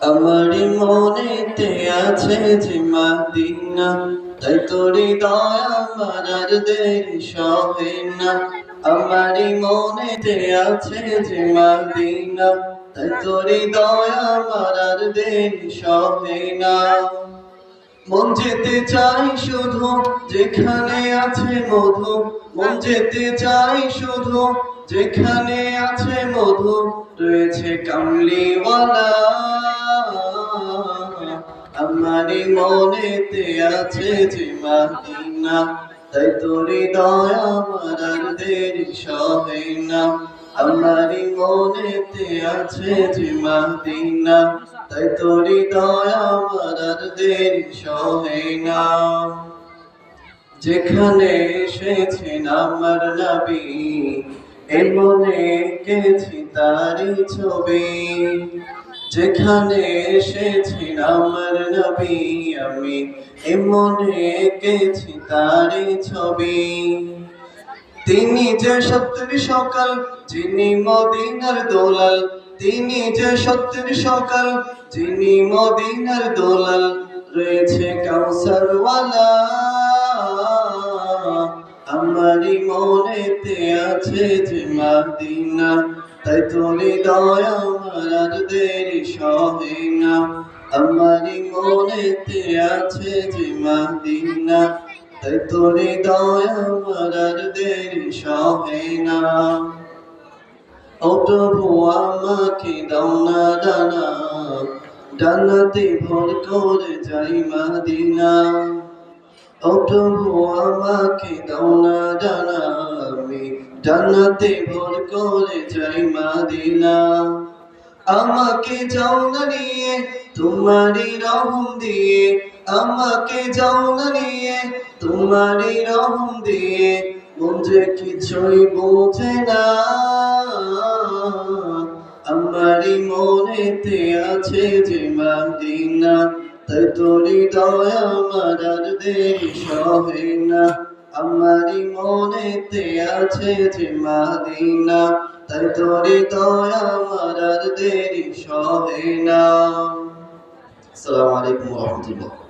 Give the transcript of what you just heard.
আমারি মনেতে আছে যে মদিনা, তাই তোরি দয়া আমার আর দেরি সহে না। আমারি মনেতে আছে যে মদিনা, তাই তোরি দয়া আমার আর দেরি সহে না। মন যেতে চাই শুধু যেখানে আছে মধু, মন যেতে চাই শুধু যেখানে আছে মধু, রয়েছে কামলিওয়ালা। আমারি মনেতে আছে যে মদিনা, তাই তোরি দয়া আমার আর দেরি সহে না। আমারি মনেতে আছে যে মদিনা, তাই তোরি দয়া আমার আর দেরি সহে না। যেখানে এসেছেন আমার নবী, এমনে এঁকেছি তারি ছবি। যেখানে এসেছেন আমার নবী, আমি এমনে এঁকেছি তারি ছবি। তিনি যে সত্যের সকাল, যিনি মদিনার দোলাল, তিনি যে সত্যের সকাল, যিনি মদিনার দোলাল, রয়েছে কাউসারওয়ালা। আমারি মনেতে আছে যে মদিনা, তাই তোরি দয়া আমার আর দেরি সহে না। আমারি মনেতে আছে যে মদিনা, তাই তোরি দয়া আমার আর দেরি সহে না। ও প্রভু আমাকে দাও না ডানা, ডানাতে ভর করে যাই মদিনা। ও প্রভু আমাকে দাও না ডানা, আমি ডানাতে ভর করে যাই মদিনা। আমাকে যাও না নিয়ে তোমারি রহম দিয়ে, আমাকে যাও না নিয়ে তোমারি রহম দিয়ে, মন যে কিছুই বোঝে না। আমারি মনেতে আছে যে মদিনা, তাই তোরি দয়া আমার আর দেরি সহে না। আমারি মনেতে আছে যে মদিনা, তাই তোরি দয়া আমার আর দেরি সহে না। আসসালামু আলাইকুম ওয়া রাহমাতুল্লাহ।